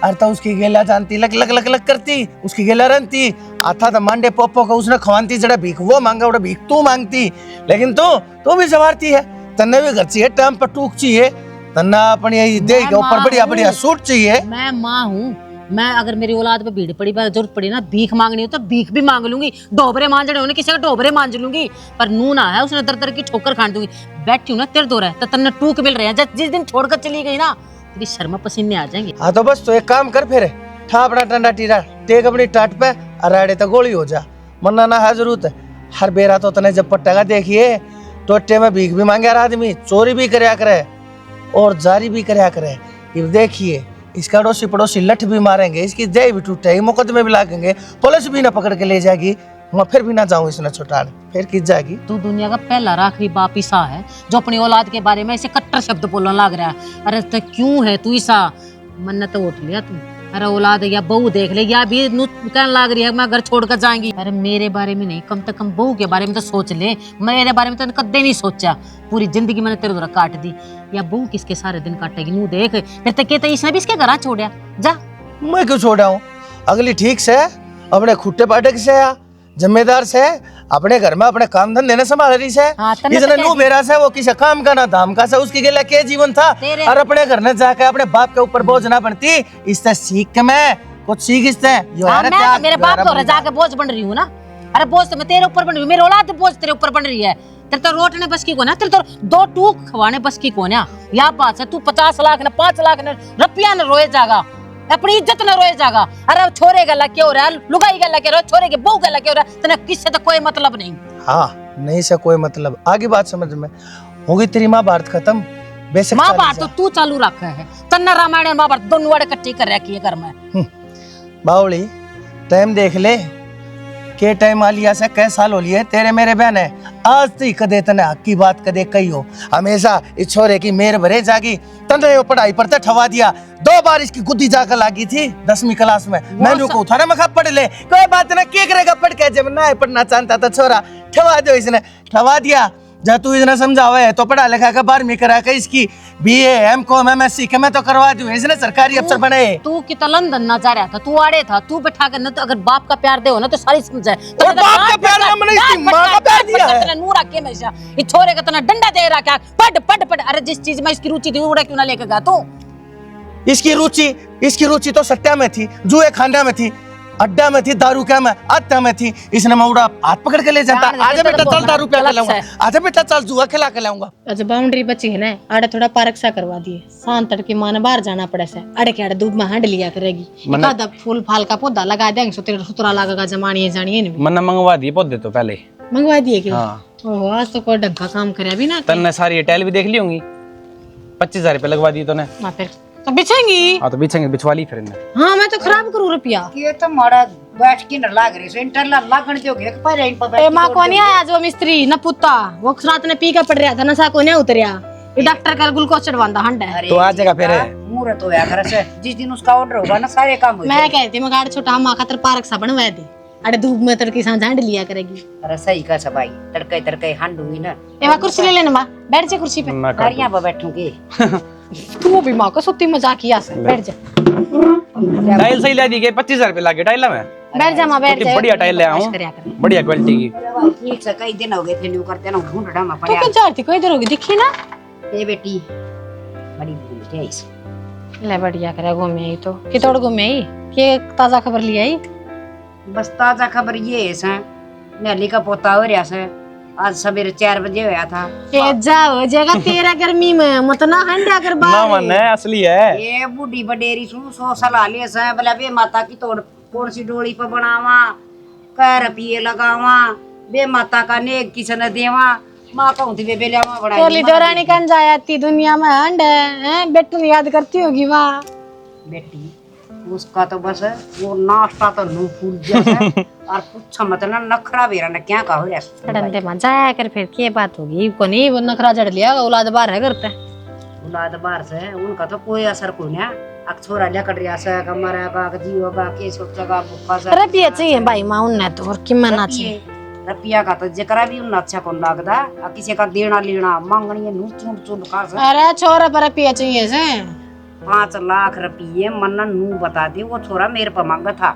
Speaker 1: और तो उसकी गेला जानती लग लग लग लग करती उसकी गेला रनती आता था मांडे पोपो का उसने खवानती जड़ा भीख वो मांगा उड़ा भीख तू मांगती, लेकिन तू भी सवारती है। तन्ने भी घर चाहिए टाइम पर टूक चाहिए, तन्ना अपनी दे के ऊपर बढ़िया बढ़िया सूट चाहिए।
Speaker 3: मैं माँ हूँ, मैं अगर मेरी औलाद पे भीड़ पड़ी जरूरत पड़ी ना भीख मांगनी हो तो भीख भी मांग लूंगी। डोबरे मांजने होने किसी का डोबरे मांज लूंगी, पर नू ना है उसने दर दर की ठोकर खान दूंगी। बैठी हूँ ना तेरे दो रहे तो तन्ने टूक मिल रहे हैं। जिस दिन छोड़कर चली गई ना तेरी शर्मा पसीने आ जाएंगे।
Speaker 1: हाँ तो बस तो एक काम कर फिर ठा अपना टंडा टीरा टेक अपनी टाट पे अराड़े तो गोली हो जा, मरना ना है जरूरत है। हर बेरा तो तने जब पट्टा देखिए टोटे में भीख भी मांगे आदमी, चोरी भी करया करे और जारी भी करया करे। ये देखिए इसका अड़ोसी पड़ोसी लठ भी मारेंगे, इसकी जय भी टूटेगी, मुकदमे भी लागेंगे, पुलिस भी ना पकड़ के ले जाएगी। मैं फिर भी ना जाऊं इसने छुटाने, फिर किस जाएगी।
Speaker 3: तू दुनिया का पहला आखिरी बाप ईसा है जो अपनी औलाद के बारे में ऐसे कट्टर शब्द बोलने लग रहा है। अरे तो क्यों है तू ईसा? मन्नत तो उठ लिया तू। अरे औलाद या बहू देख ले या भी कहने लग रही है मैं घर छोड़कर जाएंगी। अरे मेरे बारे में नहीं कम से कम बहू के बारे में तो सोच ले। मेरे बारे में तो कदे नहीं सोचा, पूरी जिंदगी मैंने तेरे द्वारा काट दी। या बहू किसके सारे दिन काटेगी नू देख। फिर तक कहते इसने भी इसके घर छोड़ा जा।
Speaker 1: मैं क्यों छोड़ा हूँ? अगली ठीक से अपने खुट्टे पाटे से जिम्मेदार से अपने घर में अपने काम धंधे ने संभाल रही से।
Speaker 3: हाँ,
Speaker 1: इसने नू मेरा से वो किसी काम का ना धाम का से उसके लिए क्या जीवन था। और अपने घर में जाके अपने बाप के ऊपर बोझ ना बनती। इससे सीख के मैं कुछ सीख इससे
Speaker 3: मैं मेरे बाप को जाके बोझ बन रही हूँ ना। अरे बोझ तो मैं तेरे ऊपर बन रही हूँ, मेरी औलाद बोझ तेरे ऊपर बन रही है। तेरे तो रोटने बस की को ना, तेरे तो दो टूक खवाने बस की को ना। या बात है तू 50 लाख न 5 लाख न रुपया न रोए जागा, अपनी इज्जत न रोए जागा। अरे छोरे गला क्या हो रहा है, लुगाई गला क्या हो रहा है, छोरे के बहू गला क्या हो रहा है, तेने किससे तो कोई मतलब नहीं।
Speaker 1: हाँ नहीं से कोई मतलब। आगे बात समझ में होगी। तेरी महाभारत खत्म बेशक
Speaker 3: महाभारत तो तू चालू रखा है। तन्ना रामायण और महाभारत दोनों वाड़े इकट्ठी कर रखी है घर में।
Speaker 1: बावली टाइम देख ले के टाइम आलिया से कै साल हो लिए तेरे मेरे बहन है। आज तो कदे तने हक की बात कदे कही हो। हमेशा इस छोरे की मेर भरे जागी तने पढ़ाई पर ते ठवा दिया। 2 बार इसकी गुद्दी जाकर लागी थी 10वीं क्लास में। मैंने को उठाना मैं पढ़ ले कोई बात ना क्या करेगा पढ़ के। जब ना पढ़ना चाहता था छोरा ठवा दो, इसने ठवा दिया। जब तू इसने समझावा है तो पढ़ा लिखा का 12वीं करा के इसकी BA M.Com MSc के मैं तो करवा दूं। इसने सरकारी अफसर बने। तू
Speaker 3: कितना लंदन ना जा रहा था, तू आड़े था, तू बैठा कर न तो अगर बाप का प्यार दे हो ना तो सारी समझ है।
Speaker 1: तो बाप का प्यार हमने इसकी मां का प्यार दिया है।
Speaker 3: तेरा नूर आके हमेशा ये छोरे का तना डंडा दे रहा क्या पढ़ पढ़ पढ़। अरे जिस चीज में इसकी रुचि थी उड़ा क्यों ना लेके गया तू?
Speaker 1: इसकी रुचि तो सट्टा में थी, जुए खाना में थी, अड्डा में थी, दारू क्या में अड्डा में थी। इसने मैं उड़ा हाथ पकड़ के ले जाता। आजा बेटा चल दारू पिला के लाऊंगा, आजा बेटा चल जुआ खिला के लाऊंगा।
Speaker 5: अच्छा बाउंड्री बची है ना, आड़े थोड़ा पार्क सा करवा दिए। शाम तड़के माने बाहर जाना पड़े से अड़े के अड़े दूध में हांड लिया करेगी। आधा फूल फाल का पौधा लगा देंगे सुतरा लगेगा जमानिए जानिए नहीं।
Speaker 7: मन्ना मंगवा दिए पौधे तो पहले
Speaker 5: मंगवा दिए क्यों?
Speaker 7: हाँ।
Speaker 5: ओहो आज तो कोई ढंग का काम करे भी ना।
Speaker 7: तन्ने सारी टेल भी देख ली होंगी। 25,000 रुपये लगवा दिए तूने।
Speaker 5: हाँ फिर तो बिछेंगी।
Speaker 7: हाँ तो बिछेंगे, बिछवा ली फिर इन्हें।
Speaker 5: हाँ मैं तो खराब करूँ रुपया।
Speaker 6: ये तो मारा बैठ के न लाग रही सेंटर ला लागण जोगे एक पर इन पर
Speaker 5: ए मां को नहीं आया जो मिस्त्री न पुत्ता वो रात ने पी के पड़ रहा था नशा को नहीं उतरिया। ये डॉक्टर का ग्लूकोज चढ़वांदा हंडा है।
Speaker 7: तो आ जाएगा फिर।
Speaker 6: मुहूर्त होया करे से जिस दिन उसका ऑर्डर होगा ना सारे काम हो
Speaker 5: मैं कहती मैं गाड़ छोटा माँ खातर पार्क सा बनवा दे, अरे धूप में तड़की सांझ हंड लिया करेगी।
Speaker 6: अरे सही का सबाई तड़के तड़के हंडूंगी ना।
Speaker 5: ए माँ कुर्सी ले लेना माँ, बैठ जा कुर्सी पे।
Speaker 6: गाड़ियां पर बैठूंगी।
Speaker 5: तू भी माँ को सुत्ती मजाक किया से, बैठ जा।
Speaker 7: टाइल सही ला दी गई 25,000 रुपए लागे टाइल में।
Speaker 5: बैठ जा माँ, बैठ जा।
Speaker 7: बढ़िया टाइल ले आऊं, बढ़िया क्वालिटी की।
Speaker 6: ठीक से कई दिन हो गए थे न्यू करते ना ढूंढड़ा में
Speaker 5: तो
Speaker 6: पड़े।
Speaker 5: क्या चाहती कोई इधर होगी दिखी ना।
Speaker 6: ए बेटी बड़ी भूल है इस।
Speaker 5: ले बढ़िया करे घूमे आई तो कि तोड़ घूमे आई कि ताजा खबर ले आई।
Speaker 6: बस ताजा खबर ये है सा नली का पोता हो रहा से आज सवेरे 4 बजे होया था।
Speaker 5: ए जाओ जगह तेरा गर्मी में मत ना हंडा कर
Speaker 7: ना
Speaker 5: बाहर।
Speaker 7: मन है असली है।
Speaker 6: ये बूढ़ी बडेरी सु 100 सलाह ले सा बोला बे माता की तोड़ कौन सी डोली पे बनावा कर पिए लगावा बे माता का नेक किसन देवा मां कहूं थी बे बेलावा बड़ा
Speaker 5: टोली दौरानी कन जाती दुनिया में हंड है, बेटू ने याद करती होगी वाह।
Speaker 6: बेटी उसका तो बस वो नाश्ता तो नू फूल जैसा और कुछ मतलब नखरा बेरा न क्या कहो रे।
Speaker 5: डंडे में जाया कर फिर क्या बात होगी को नहीं वो नखरा जड़ लिया औलाद बाहर है करते।
Speaker 6: औलाद बाहर से उनका तो कोई असर को नहीं। अक छोरा लेकर रिया से कमरा का जीवगा के सोचगा भूखा से
Speaker 5: रुपया चाहिए भाई मां उन्हें तो और कि मना चाहिए
Speaker 6: रुपया का तो जकरा भी उन अच्छा कौन लगदा आ किसी का देना लेना मांगनी नू चूंड चूंड का से।
Speaker 5: अरे छोरा पर रुपया चाहिए से
Speaker 6: 5 लाख रुपये मन्ना नू बता दे वो छोरा मेरे पर मांगा था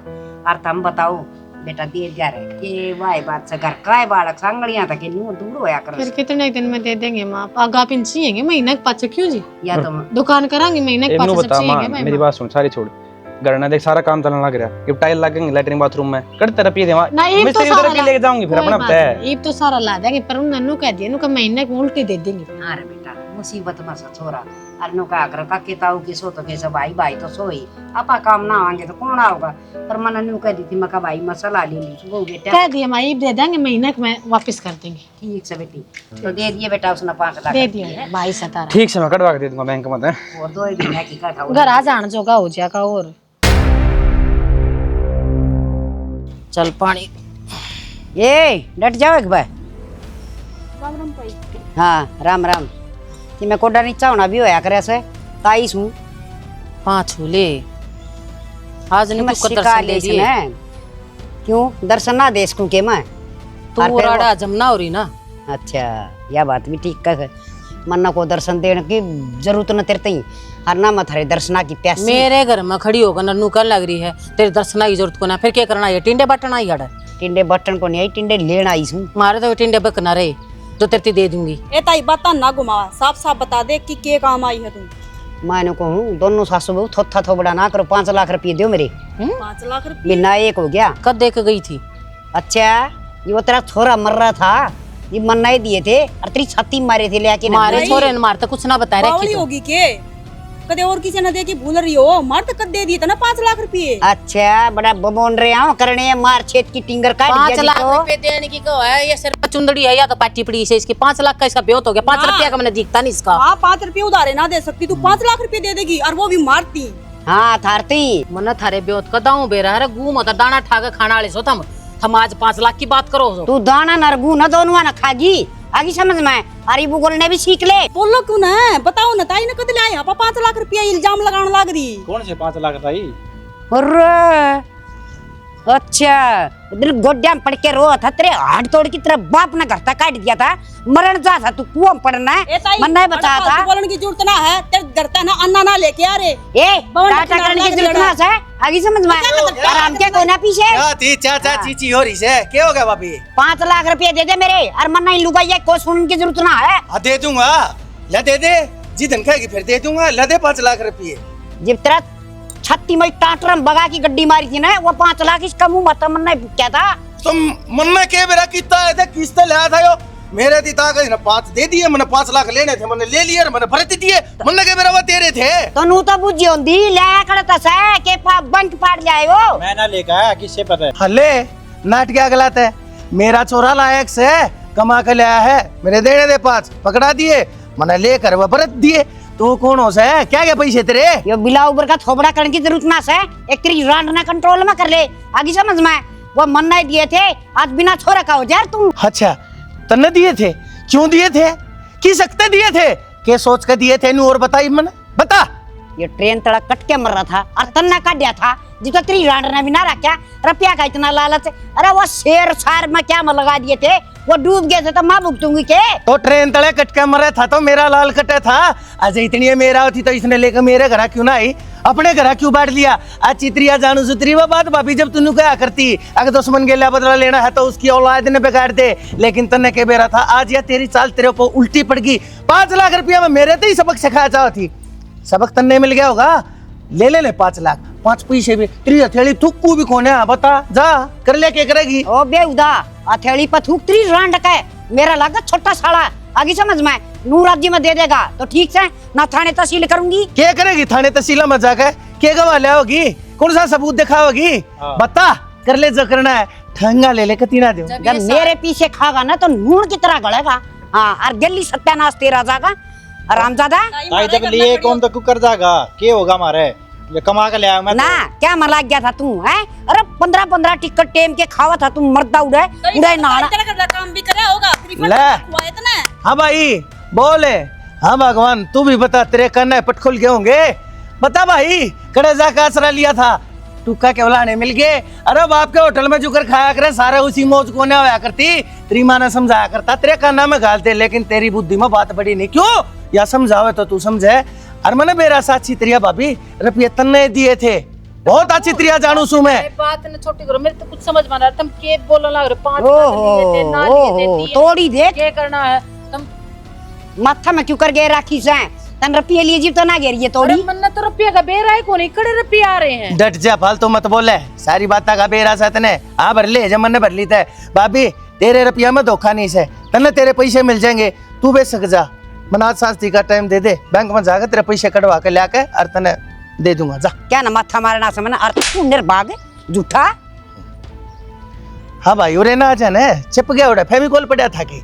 Speaker 6: और तुम बताओ बेटा दे जा रहे के वाई बात से घर का है बालक सांगड़ियां तक नू दूर होया कर।
Speaker 5: फिर कितने दिन में दे देंगे मां आगा पिन चाहिए महीने के पाछे क्यों जी
Speaker 6: या तुम
Speaker 5: दुकान करांगे महीने के
Speaker 7: इन्हों
Speaker 5: पाछे सब
Speaker 7: बता
Speaker 5: चाहिए
Speaker 7: मां मेरी बात सुन सारी छोड़ घर ना देख सारा काम चलने लग रहा है। टाइल लगेंगे लैट्रिन बाथरूम में करते रुपये देवा
Speaker 5: नहीं तो
Speaker 7: मिस्त्री उधर भी लेके जाऊंगी फिर अपना पता है।
Speaker 5: ईब तो सारा ला देंगे पर उन्हें नु कह दिया नु का महीने के उल्टी दे देंगे।
Speaker 6: अरे बेटा मुसीबत में सा छोरा और नु का कर का केताऊ की सो तो के सब भाई तो सोई आपा काम ना आएंगे तो कौन आओगा। पर मन नु कह दी थी मका भाई मसाला ले ली वो बेटा
Speaker 5: कह दिया मां ईब दे देंगे महीने के में वापस कर देंगे।
Speaker 6: ठीक से बेटी तो दे दिए बेटा उसने 5 लाख
Speaker 5: दे दिया भाई सतारा
Speaker 7: ठीक से मैं कटवा के दे दूंगा बैंक में।
Speaker 6: और 2 दिन है की का था
Speaker 5: घर आ जान जोगा हो जाएगा। और चल पानी
Speaker 6: ए डट जाओ एक बार।
Speaker 4: राम राम भाई।
Speaker 6: हाँ राम राम कि मैं कोडा नीचा होना भी होया करे से ताई सु
Speaker 3: 5 ले आज नहीं
Speaker 6: मैं
Speaker 3: कुछ
Speaker 6: सिखा
Speaker 3: दर्शन
Speaker 6: ले
Speaker 3: दे दिए
Speaker 6: क्यों दर्शन ना देश को के मैं
Speaker 3: तो
Speaker 6: और फिर वो-
Speaker 3: राड़ा जमना हो रही ना।
Speaker 6: अच्छा यह बात भी ठीक है मन्ना को दर्शन देने की जरूरत न तेरे तई हर ना मत हरे दर्शना की प्यासी
Speaker 3: मेरे घर में खड़ी होकर नन्नू कर लग रही है तेरे दर्शना की जरूरत को ना फिर क्या करना है टिंडे बटन आई हड़
Speaker 6: टिंडे बटन को नहीं आई टिंडे लेना आई सु
Speaker 3: मारे तो टिंडे बकना रहे जो तेरे दे दूंगी।
Speaker 4: ए ताई बात ना घुमावा साफ साफ बता दे कि के काम आई है तुम।
Speaker 6: मैंने कहूँ दोनों सासू बहू थोथा थोबड़ा ना करो 5 लाख रुपये दो मेरे
Speaker 4: 5 लाख रुपए
Speaker 6: महीना एक हो गया।
Speaker 3: कब दे के गई थी?
Speaker 6: अच्छा ये वो तेरा छोरा मर रहा था ये मन्ना ही दिए थे और तेरी छाती मारे थे लेके
Speaker 3: मारे छोरे ने मारते कुछ ना बता
Speaker 4: बावली
Speaker 3: रहे
Speaker 4: होगी के कदे और किसी ने दे के भूल रही हो मार तो कद दे दिए थे ना 5 लाख रुपए।
Speaker 6: अच्छा बड़ा बबोन रहे हो करने मार छेद की टिंगर काट
Speaker 3: 5 लाख रुपए देने की को है ये सिर पर चुंदड़ी है या तो पाटी पड़ी से इसकी 5 लाख का इसका ब्योत हो गया 5 रुपया का मैंने दिखता नहीं इसका।
Speaker 4: हाँ 5 रुपए उधारे ना दे सकती तू 5 लाख रुपए दे देगी और वो भी मारती।
Speaker 6: हाँ थारती
Speaker 3: मन थारे ब्योत कदाऊ बेरा है गू मत दाना ठाके खाना वाले सो थम आज 5 लाख की बात करो सो।
Speaker 6: तू दाना नरगू न दोनों न खागी आगे समझ में अरे बुगल ने भी सीख ले
Speaker 4: बोलो क्यों ना बताओ ना ताई ने कद लाए यहाँ 5 लाख रुपया इल्जाम लगाने लग रही।
Speaker 2: कौन से 5 लाख ताई?
Speaker 6: अरे अच्छा इधर गोड्या में पड़ के रो था तेरे हाथ तोड़ की तरह बाप ने घर तक काट दिया था मरण जा था तू कुआं में पड़ना है मन नहीं बचा था
Speaker 4: बोलने की जरूरत ना है तेरे घर ना अन्ना ना लेके आ रे
Speaker 6: ए टाटा करने की जरूरत ना है आगे समझ में आराम के कोना पीछे
Speaker 1: क्या थी चाचा चीची हो रही से क्या हो गया भाभी?
Speaker 6: 5 लाख रुपए दे दे मेरे और मन नहीं लुगाइया को सुनने की जरूरत ना है।
Speaker 1: हाँ दे दूंगा ला दे दे जी धन खाएगी फिर दे दूंगा ला दे 5 लाख रुपये।
Speaker 6: जब तेरा छत्ती में टाटर में बगा की गड्डी मारी थी ना वो 5 लाख इसका मुंह मत मन नहीं क्या था
Speaker 1: तुम मन में के मेरा कितना है किस्त लाया था यो मेरे दी ताकत ना 5 दे दिए मैंने 5 लाख लेने थे मैंने ले लिए मैंने भर दिए मन के मेरा वो तेरे थे
Speaker 6: तो नू तो बुझी होंदी लाया करता से के बंक पाड़ जाए वो
Speaker 2: मैं ना लेकर आया किससे पता है?
Speaker 1: हले नाट क्या गलत है मेरा छोरा लायक से कमा के लाया है मेरे देने दे 5 पकड़ा दिए मैंने लेकर वो भरत दिए तो कौन हो से क्या क्या पैसे तेरे
Speaker 6: यो बिला ऊपर का थोबड़ा करने की जरूरत ना से एक तेरी रांड ना कंट्रोल में कर ले आगे समझ में वो मन नहीं दिए थे आज बिना छोरा का हो जा तुम।
Speaker 1: अच्छा तन्ने दिए थे क्यों दिए थे किस सकते दिए थे के सोच के दिए थे नू और बताई मैंने बता।
Speaker 6: ये ट्रेन तड़ा कट के मर रहा था और तन्ना काट दिया था जिसको तेरी रांडना भी ना रखा रुपया का इतना लालच है। अरे वो शेर सार में क्या में लगा दिए थे, वो डूब गए थे तो मैं भुगतूंगी के।
Speaker 1: तो ट्रेन तले कट के मरे था तो मेरा लाल कटे था। आज इतनी मेरा होती तो इसने लेकर मेरे घर क्यों ना आई, अपने घर क्यों बांट लिया। आज चित्रिया जानू सुतरी वो बात भाभी जब तूने क्या करती, अगर दुश्मन के लिए बदला लेना है तो उसकी औलाद ने बिगाड़ दे। लेकिन तन्ने के बेरा था आज या तेरी चाल तेरे को उल्टी पड़ गई। 5 लाख रुपया में मेरे तो ही सबक सिखाया चाहती, सबक तन्ने मिल गया होगा। ले 5 लाख 5 पैसे भी तेरी हथेली थुक्कू भी कोने बता जा कर ले के करेगी।
Speaker 6: ओ बेउदा हथेली पर थूक तेरी रांड का मेरा लागत छोटा साला आगे समझ में नू राज्य में दे देगा तो ठीक है ना थाने तहसील करूंगी।
Speaker 1: क्या करेगी थाने तहसील में जाकर क्या गवा ले होगी, कौन सा सबूत दिखाओगी बता। कर ले जो करना है ठंगा ले कतीना दो।
Speaker 6: जब मेरे पीछे खागा ना तो नून की तरह गलेगा। हाँ और गली सत्यानाश तेरा जागा आरामजादा।
Speaker 8: ताई तक लिए कौन तक कर जाएगा, क्या होगा हमारे ये कमा के ले आया मैं
Speaker 6: ना क्या मला गया था तू है। अरे 15 टिकट टेम के खावा था तू मरदा उड़े नाना
Speaker 4: काम भी करे होगा
Speaker 1: ले।
Speaker 4: इतना।
Speaker 1: हाँ भाई बोले, हाँ भगवान तू भी बता तेरे कन्ने पट खुल गए होंगे। बता भाई कड़े जाकर आसरा लिया था टुक्का के लाने मिल गए। अरे बाप के होटल में जुकर खाया करे सारे उसी मौज को होया करती। तेरी माँ ने समझाया करता तेरे काना में गालते, लेकिन तेरी बुद्धि में बात बड़ी नहीं क्यों या समझावे तो तू समझे। अरे मैंने मेरा साथ चित्रिया भाभी रुपये तन्ने दिए थे, बहुत अच्छी त्रिया जानू सू मैं।
Speaker 3: बात न छोटी करो, मेरे तो कुछ समझ में आ रहा। तुम के बोलने लग रहे 5 लाख लिए थे ना लिए थे
Speaker 6: तोड़ी देख
Speaker 3: क्या करना है तुम।
Speaker 6: माथा में क्यों कर गए राखी से तन रुपये लिए जीव तो ना गिर ये तोड़ी।
Speaker 3: मन्ना तो रुपया का बेरा है कौन इकड़े रुपये आ रहे हैं।
Speaker 1: डट जा फालतू मत बोले, सारी बात का बेरा साथ ने हाँ भर ले जब मैंने भर ली था। भाभी तेरे रुपया में धोखा नहीं से तन्ने तेरे पैसे मिल जाएंगे, तू बेच सक जा। मनाज शास्त्री का टाइम दे दे, बैंक में जाकर तेरे पैसे कटवा के लाके और तने दे दूंगा जा।
Speaker 6: क्या ना माथा मारना से मैंने अर्थ तू निर्भाग झूठा।
Speaker 1: हाँ भाई उरे ना जाने चिप गया उड़ा फेविकोल पड़ा था कि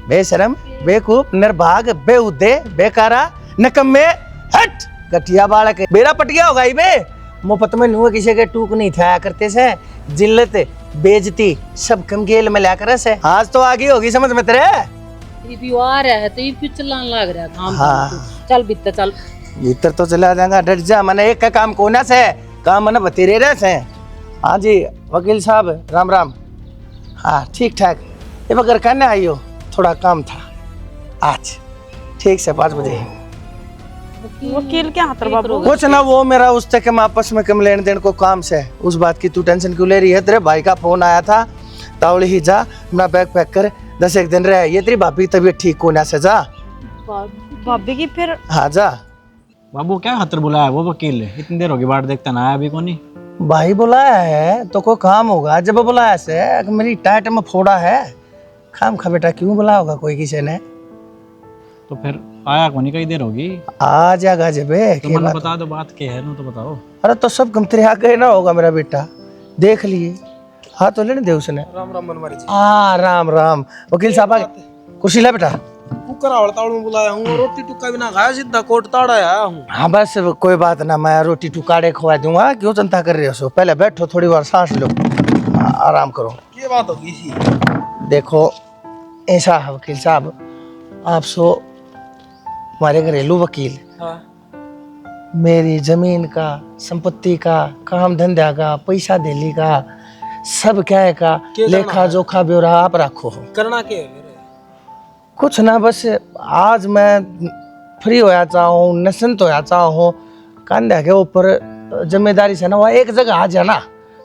Speaker 1: बेशरम बेकूफ निर्भाग बेउदे बेकारा नकम्मे हट गठिया बालक बेरा पट गया होगा बे। मुफ्त में नुआ किसी के टूक नहीं था करते से जिल्लत बेजती सब कम गेल में लाकर से आज तो आगे होगी समझ में तेरे।
Speaker 3: ये भी आ रहा है तो ये क्यों चिल्लाने लग रहा है काम
Speaker 1: हाँ।
Speaker 3: चल बित्ता चल
Speaker 1: भीतर तो चला जाएगा डट जा। मैंने एक का काम कोना से काम मैंने बतेरे रहे से। हाँ जी वकील साहब राम राम। हाँ ठीक ठाक ये बगर करने आई हो, थोड़ा काम था आज ठीक से 5 बजे।
Speaker 4: वकील क्या हाथ बाबू
Speaker 1: कुछ ना वो मेरा उस तक हम आपस में कम लेन देन को काम से उस बात की तू टेंशन क्यों ले रही है। तेरे भाई का फोन आया था तावड़ी ही जा अपना बैग पैक कर 10 एक दिन रहे। ये तेरी भाभी तबीयत ठीक होना से जा।
Speaker 4: भाभी की फिर
Speaker 1: हाँ जा।
Speaker 8: बाबू क्या खातर बुलाया वो वकील है, इतनी देर होगी बाट देखता ना आया अभी कौन नहीं।
Speaker 1: भाई बुलाया है तो कोई काम होगा जब बुलाया से मेरी टाइट में फोड़ा है खाम खा बेटा क्यों बुला होगा कोई किसी ने।
Speaker 8: तो फिर आया कौन नहीं, कई देर होगी।
Speaker 1: आ जाएगा जबे
Speaker 8: तो मैंने बता दो बात क्या है, तो बताओ।
Speaker 1: अरे तो सब कम तेरे आगे ना होगा मेरा बेटा देख लिए। हाँ तो लेने दे उसने।
Speaker 9: राम राम बनवारी जी।
Speaker 1: हाँ राम राम वकील साहब आ कुर्सी ला बेटा।
Speaker 9: कुकर आवड़ताड़ में बुलाया हूँ, रोटी टुक्का भी ना खाया सीधा कोट ताड़ आया हूँ।
Speaker 1: हाँ बस कोई बात ना मैं रोटी टुकाड़े खवा दूंगा, क्यों चिंता कर रहे हो। पहले बैठो थोड़ी बार सांस लो आराम करो।
Speaker 9: ये बात होगी सी।
Speaker 1: देखो ऐसा है वकील साहब आप सो हमारे घरेलू वकील
Speaker 9: हाँ।
Speaker 1: मेरी जमीन का संपत्ति का काम धंधा का पैसा देली का सब क्या है का लेखा जोखा ब्यौरा आप रखो।
Speaker 9: करना क्या है मेरे?
Speaker 1: कुछ ना बस आज मैं फ्री होया चाहूँ निश्चिंत होया चाहूँ कंधा के ऊपर जिम्मेदारी से ना वह एक जगह आ जाना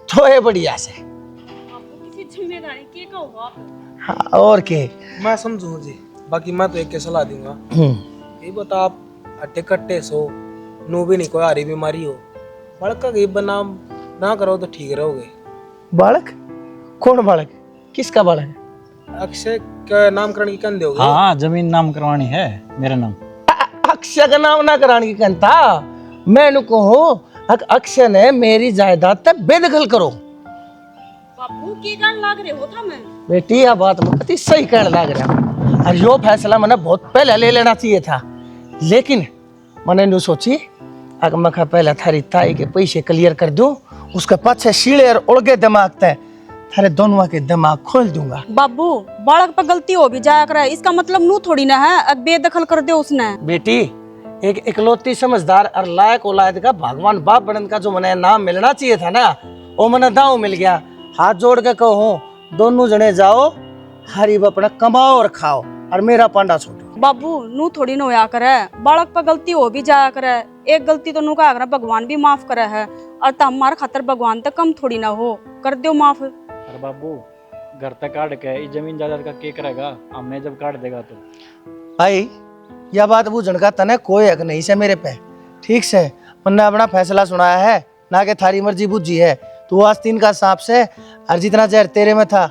Speaker 1: तो ये बढ़िया से।
Speaker 4: किसी जिम्मेदारी के का होगा आप।
Speaker 1: हाँ और के
Speaker 9: मैं समझू जी, बाकी मैं तो एक के सलाह दूंगा। ये बता आप अट्टे कट्टे सो नू भी नहीं कोई हारी बीमारी हो बड़का गरीब बना ना करो तो ठीक रहोगे।
Speaker 1: बालक कौन बालक किसका बालक?
Speaker 9: अक्षय का नामकरण की कन दोगे?
Speaker 8: हाँ जमीन नाम करवानी है मेरा नाम।
Speaker 1: अक्षय का नाम ना कराने की कहता मैंने कहूँ अक्षय ने मेरी जायदाद तक बेदखल करो।
Speaker 4: बाबू की गान लाग रहे हो था मैं
Speaker 1: बेटी यह बात मुझे सही कहने लग रहा और यो फैसला मैंने बहुत पहले ले लेना चाहिए था, लेकिन मैंने नहीं सोची अगर मैं पहले थारी ताई के पैसे क्लियर कर दूं उसके पाछे शीले और उड़ गए दिमाग ते थारे दोनों के दिमाग खोल दूंगा।
Speaker 4: बाबू बालक पर गलती हो भी जाया करे, इसका मतलब नू थोड़ी ना है अब बेदखल कर दे उसने।
Speaker 1: बेटी एक इकलौती समझदार और लायक औलाद का भगवान बाप बनने का जो मने नाम मिलना चाहिए था ना, वो मने दाव मिल गया। हाथ जोड़ के कहो दोनों जने जाओ हरीब अपना कमाओ और खाओ और मेरा पांडा छोड़ो।
Speaker 4: बाबू नू थोड़ी न होया करे, बालक पर गलती हो भी जाया करे, एक गलती तो नू का अगर भगवान भी माफ करे है और हमारे खातर भगवान तक कम थोड़ी ना हो, कर दो माफ।
Speaker 2: अरे बाबू घर तक काट के इस जमीन जायदाद का क्या करेगा, हमने जब काट देगा तो।
Speaker 1: भाई यह बात बूझन का तने कोई हक नहीं से मेरे पे, ठीक से मैंने अपना फैसला सुनाया है ना कि थारी मर्जी बूझी है। तू आस्तीन का सांप से और जितना जहर तेरे में था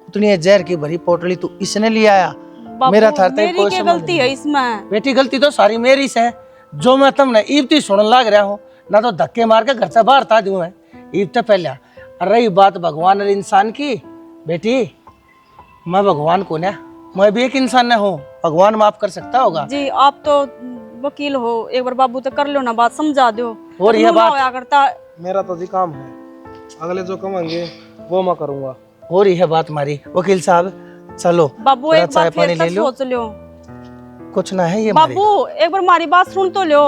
Speaker 1: उतनी जहर की भरी पोटली तू इसने ले आया। मेरा था
Speaker 4: मेरी क्या गलती है इसमें?
Speaker 1: बेटी गलती तो सारी मेरी से, जो मैं तुमने ईबती सुनने लग रहा हूँ ना, तो धक्के मार के घर से बाहर था दूं मैं ईबते पहले। और रही बात भगवान और इंसान की, बेटी मैं भगवान को ना, मैं भी एक इंसान न हूँ, भगवान माफ कर सकता होगा।
Speaker 4: जी आप तो वकील हो, एक बार बाबू तक कर लो ना बात, समझा दो।
Speaker 1: और यह बात
Speaker 4: करता
Speaker 9: मेरा तो जी काम है, अगले जो कमाएंगे वो मैं करूंगा।
Speaker 1: और यह बात मारी वकील साहब, चलो
Speaker 4: बाबू
Speaker 1: जरा
Speaker 4: एक बार
Speaker 1: चाय पानी
Speaker 4: फिर
Speaker 1: ले लो।
Speaker 4: सोच लो
Speaker 1: कुछ ना है ये
Speaker 4: बाबू, एक बार हमारी बात सुन तो लो।